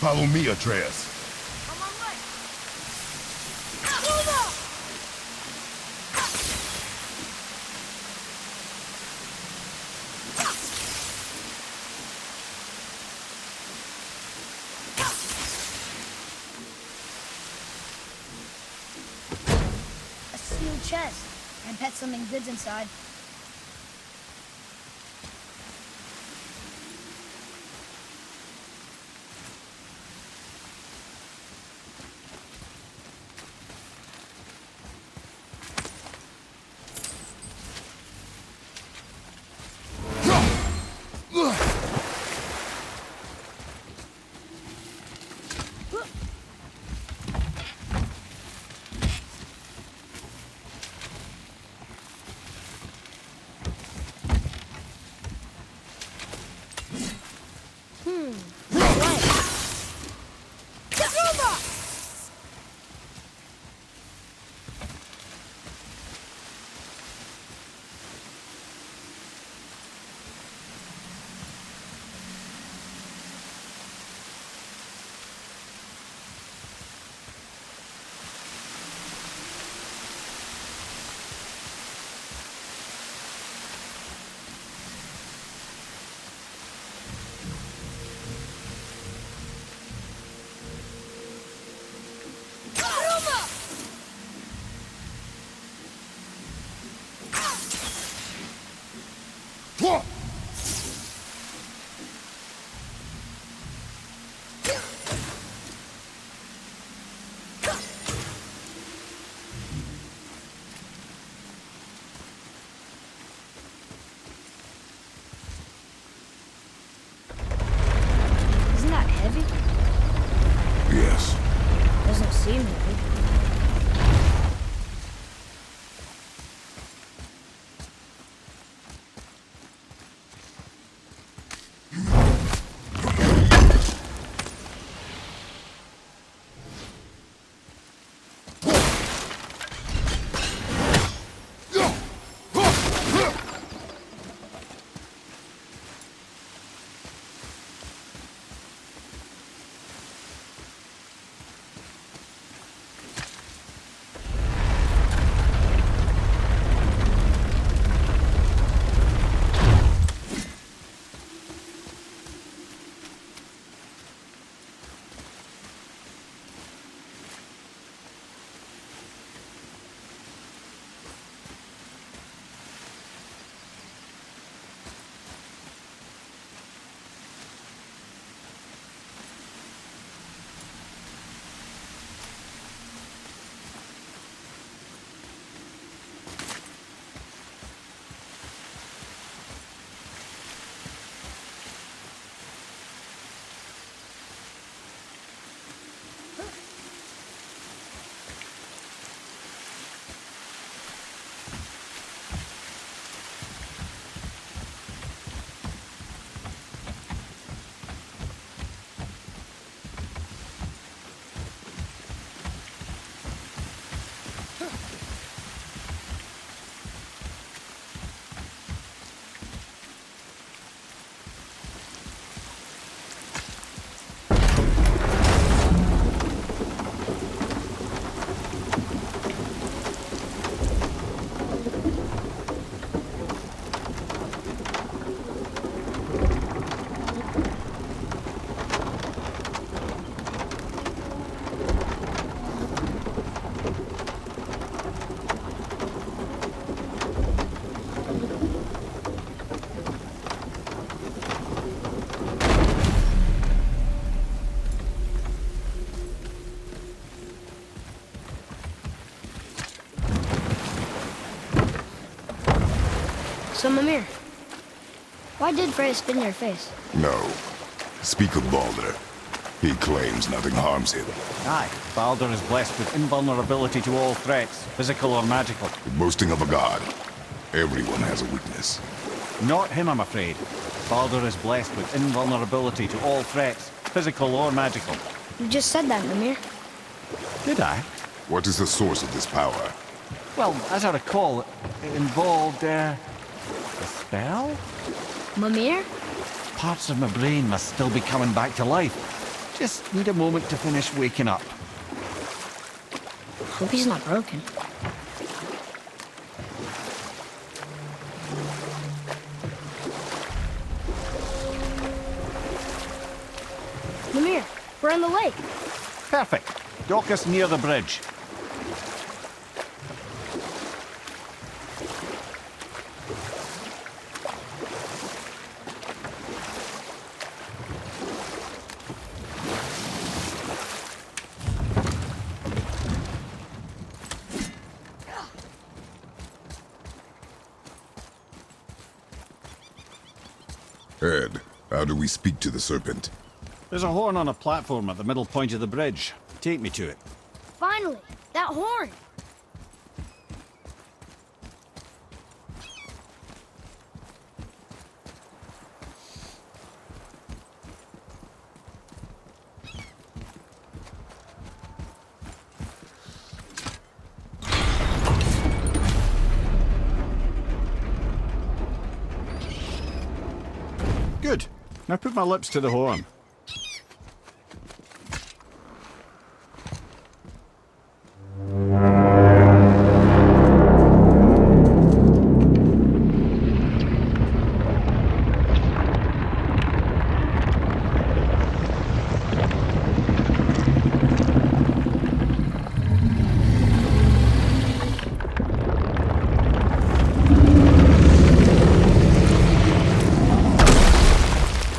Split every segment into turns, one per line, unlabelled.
Follow me, Atreus.
On my way. A sealed chest. And pet something good's inside. Isn't that heavy?
Yes.
Doesn't seem heavy. So, Mimir, why did Freya spit in your face?
No. Speak of Baldur. He claims nothing harms him.
Aye, Baldur is blessed with invulnerability to all threats, physical or magical.
Boasting of a god. Everyone has a weakness.
Not him, I'm afraid. Baldur is blessed with invulnerability to all threats, physical or magical.
You just said that, Mimir.
Did I?
What is the source of this power?
Well, as I recall, it involved, a spell?
Mimir?
Parts of my brain must still be coming back to life. Just need a moment to finish waking up.
Hope he's not broken. Mimir, we're in the lake.
Perfect. Dock us near the bridge.
Ed, how do we speak to the serpent?
There's a horn on a platform at the middle point of the bridge. Take me to it.
Finally, that horn.
Good. Now put my lips to the horn.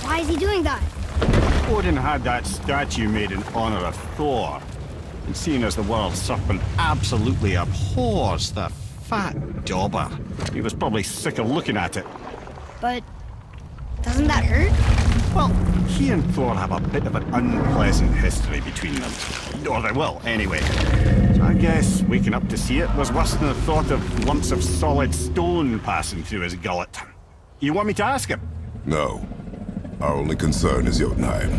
Why is he doing that?
Odin had that statue made in honor of Thor. And seeing as the world serpent absolutely abhors the fat dauber, he was probably sick of looking at it.
But doesn't that hurt?
Well, he and Thor have a bit of an unpleasant history between them. Or they will, anyway. So I guess waking up to see it was worse than the thought of lumps of solid stone passing through his gullet. You want me to ask him?
No. Our only concern is Jotunheim.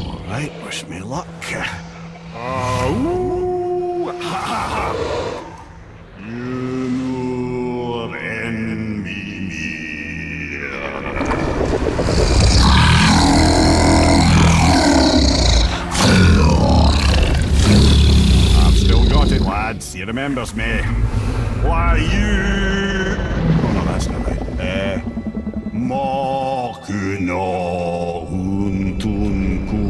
All right, wish me luck. Ooh, ha, ha, ha. Nur en Mimir. I've still got it, lads. He remembers me. Why you? Oh no, that's not right. Makuna untun kun.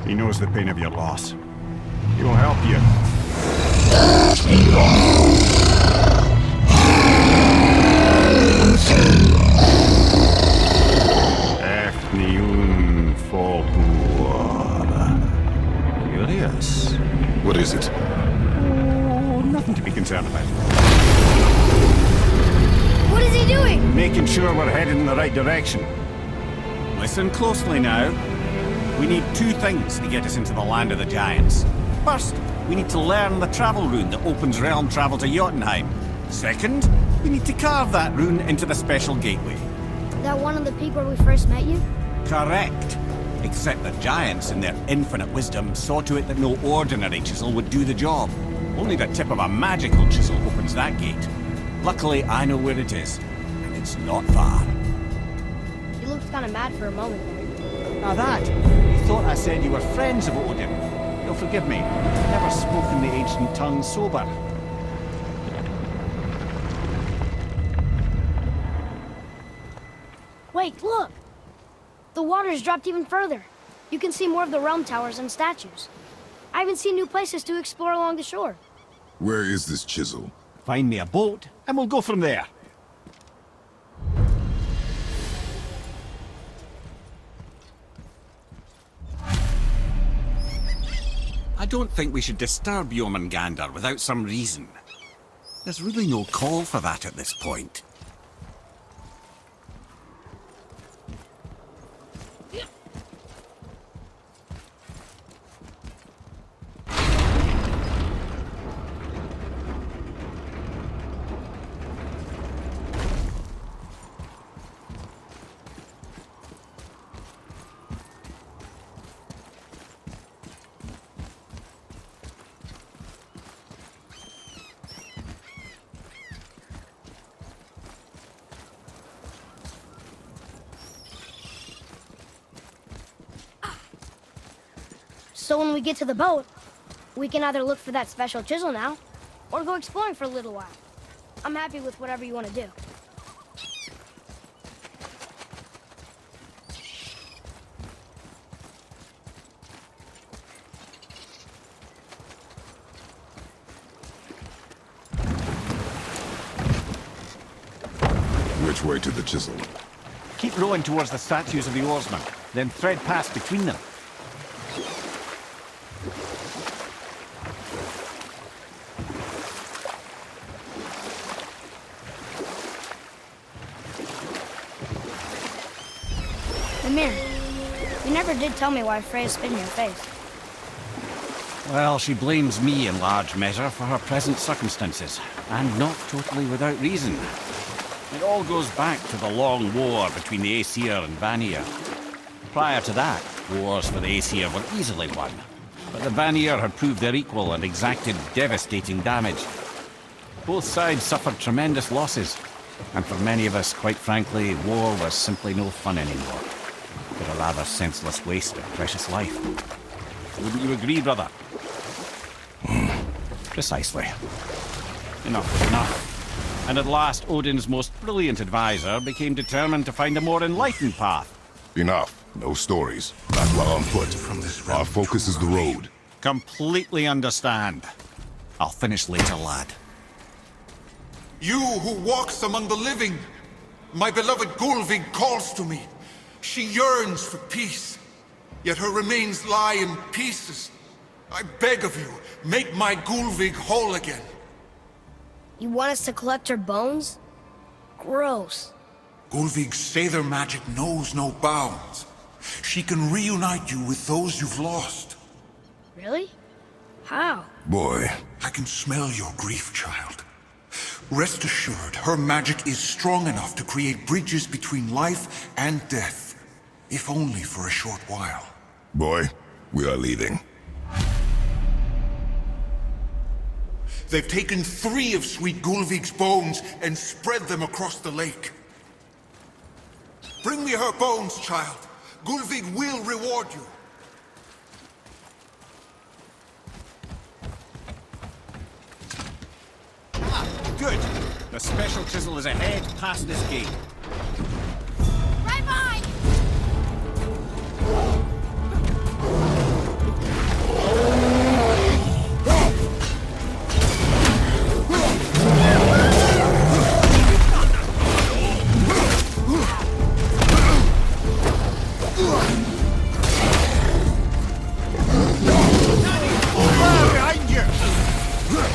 He knows the pain of your loss. He will help you. Efniun Folkur. Curious.
What is it?
Oh, nothing to be concerned about.
What is he doing?
Making sure we're headed in the right direction. Listen closely now. We need two things to get us into the land of the giants. First, we need to learn the travel rune that opens realm travel to Jotunheim. Second, we need to carve that rune into the special gateway.
That one of the peak where we first met you?
Correct. Except the giants, in their infinite wisdom, saw to it that no ordinary chisel would do the job. Only the tip of a magical chisel opens that gate. Luckily, I know where it is, and it's not far.
He looked kind of mad for a moment.
Now that, you thought I said you were friends of Odin. You'll forgive me. I've never spoken the ancient tongue sober.
Wait, look! The water's dropped even further. You can see more of the realm towers and statues. I even see new places to explore along the shore.
Where is this chisel?
Find me a boat, and we'll go from there. I don't think we should disturb Jormungandr without some reason. There's really no call for that at this point.
So when we get to the boat, we can either look for that special chisel now, or go exploring for a little while. I'm happy with whatever you want to do.
Which way to the chisel?
Keep rowing towards the statues of the oarsmen, then thread past between them.
The mirror. You never did tell me why Freya spit in your face.
Well, she blames me in large measure for her present circumstances, and not totally without reason. It all goes back to the long war between the Aesir and Vanir. Prior to that, wars for the Aesir were easily won, but the Vanir had proved their equal and exacted devastating damage. Both sides suffered tremendous losses, and for many of us, quite frankly, war was simply no fun anymore, but a rather senseless waste of precious life. Wouldn't you agree, brother? Precisely. Enough was enough. And at last, Odin's most brilliant advisor became determined to find a more enlightened path.
Enough. No stories. Not while on foot. Our focus is the road.
Completely understand. I'll finish later, lad.
You who walks among the living, my beloved Gulvig calls to me. She yearns for peace, yet her remains lie in pieces. I beg of you, make my Gulvig whole again.
You want us to collect her bones? Gross.
Gulvig's Sather magic knows no bounds. She can reunite you with those you've lost.
Really? How?
Boy.
I can smell your grief, child. Rest assured, her magic is strong enough to create bridges between life and death, if only for a short while.
Boy, we are leaving.
They've taken 3 of Sweet Gulvig's bones and spread them across the lake. Bring me her bones, child. Gulvig will reward you.
Good. The special chisel is ahead past this gate.
Right behind!
Behind you!
Yeah!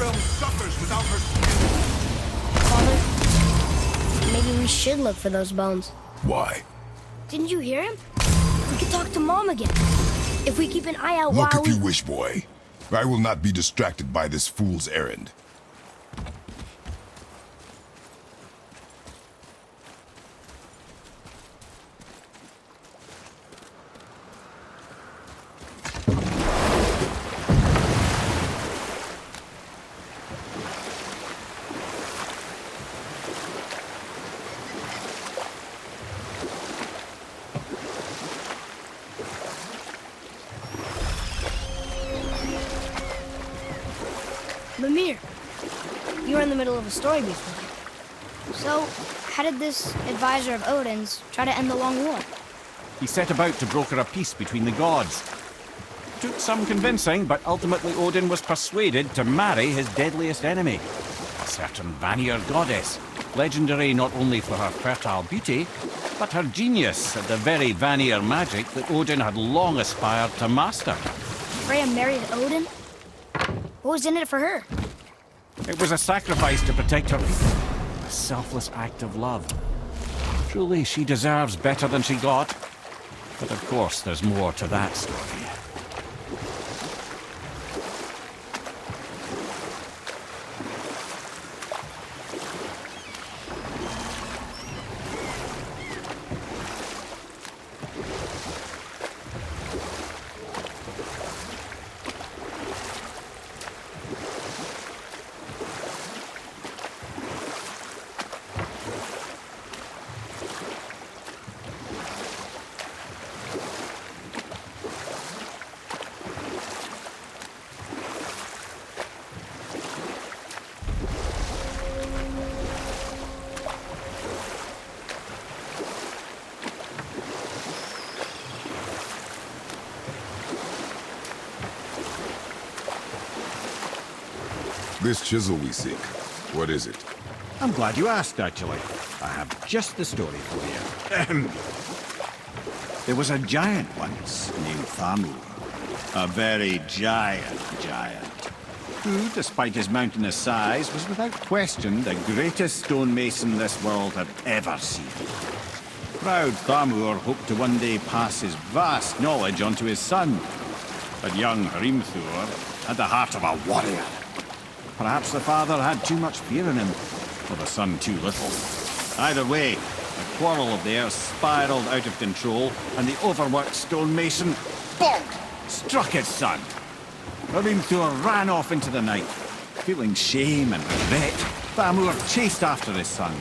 realm suffers without her skill.
Father, maybe we should look for those bones.
Why?
Didn't you hear him? We could talk to Mom again. If we keep an eye out
Look
while
if you wish, boy. I will not be distracted by this fool's errand.
Mimir, you were in the middle of a story before. So, how did this advisor of Odin's try to end the long war?
He set about to broker a peace between the gods. Took some convincing, but ultimately Odin was persuaded to marry his deadliest enemy, a certain Vanir goddess, legendary not only for her fertile beauty, but her genius at the very Vanir magic that Odin had long aspired to master.
Freya married Odin? What was in it for her?
It was a sacrifice to protect her people, a selfless act of love. Truly, she deserves better than she got. But of course, there's more to that story.
This chisel we seek, what is it?
I'm glad you asked, actually. I have just the story for you. There was a giant once named Thamur. A very giant, who, despite his mountainous size, was without question the greatest stonemason this world had ever seen. Proud Thamur hoped to one day pass his vast knowledge on to his son. But young Hrimthur had the heart of a warrior. Perhaps the father had too much fear in him, or the son too little. Either way, a quarrel of theirs spiraled out of control, and the overworked stonemason, bonk, struck his son. Hrimthur ran off into the night. Feeling shame and regret, Thamur chased after his son.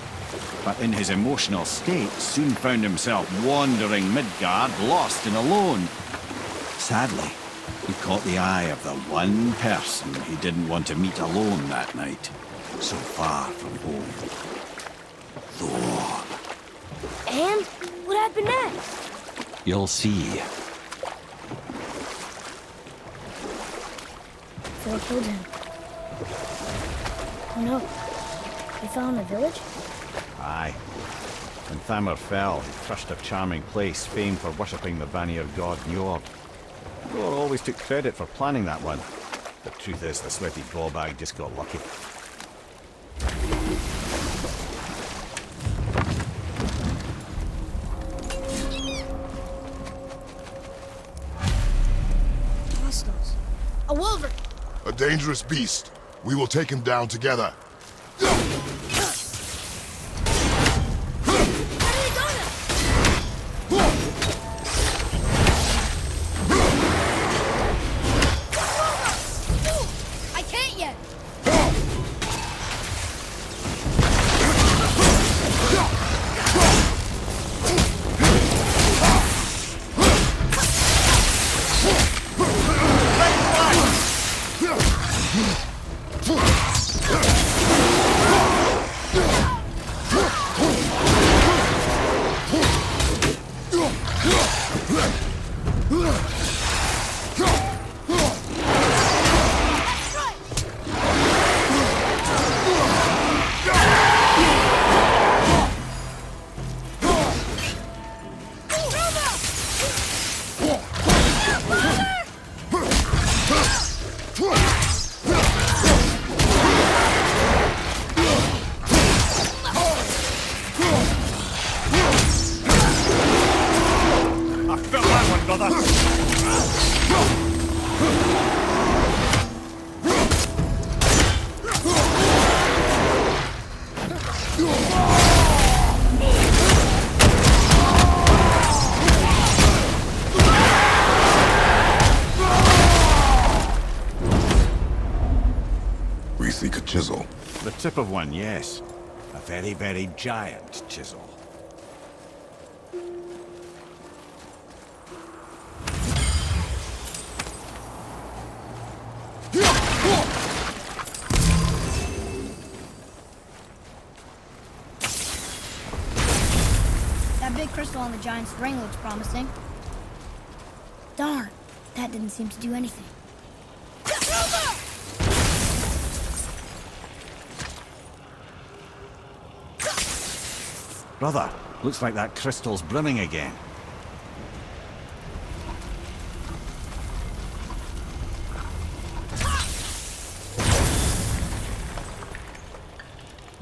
But in his emotional state, soon found himself wandering Midgard, lost and alone. Sadly, he caught the eye of the one person he didn't want to meet alone that night, so far from home. Thor.
And what happened next?
You'll see.
Thor killed him. Oh no. He fell in the village?
Aye. When Thamur fell, he crushed a charming place famed for worshipping the Vanir god Njord. Thor always took credit for planning that one. The truth is, the sweaty ballbag just got lucky.
Hostiles. A wolverine!
A dangerous beast. We will take him down together.
Where did he go now? I can't yet!
seek a chisel.
The tip of one, yes. A very, very giant chisel.
That big crystal on the giant's ring looks promising. Darn, that didn't seem to do anything.
Brother, looks like that crystal's brimming again.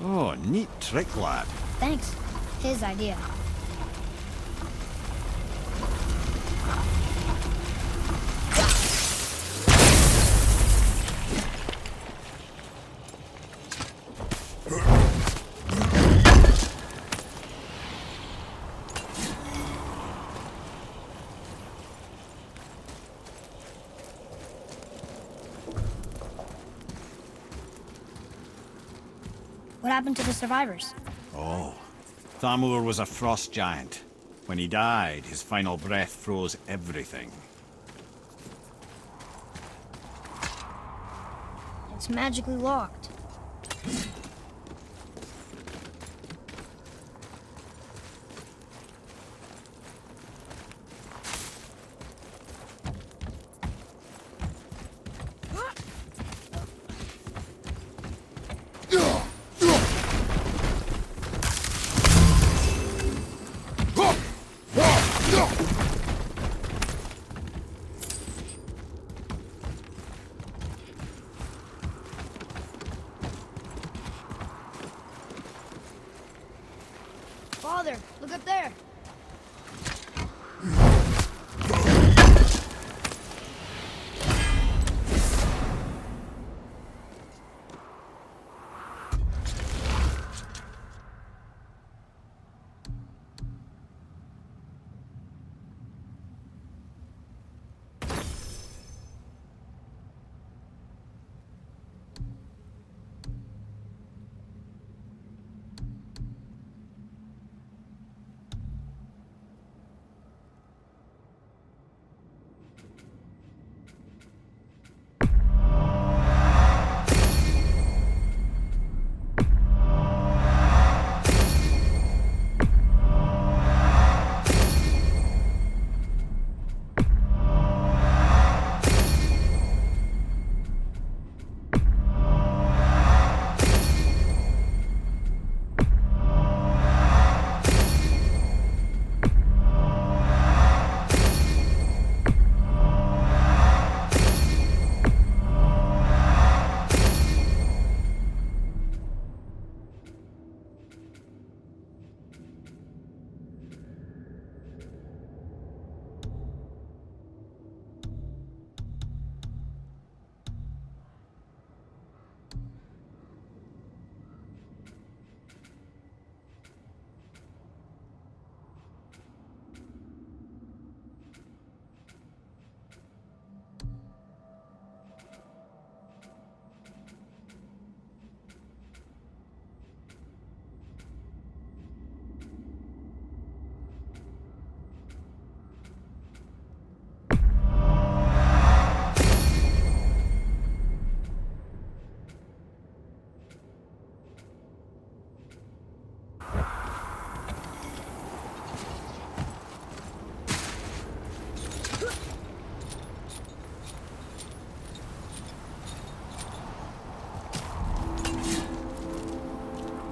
Oh, neat trick, lad.
Thanks. His idea. What happened to the survivors?
Oh, Thamur was a frost giant. When he died, his final breath froze everything.
It's magically locked. Father, look up there.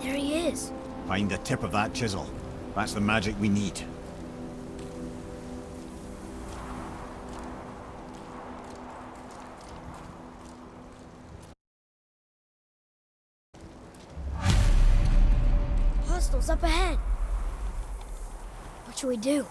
There he is.
Find the tip of that chisel. That's the magic we need.
Hostiles up ahead. What should we do?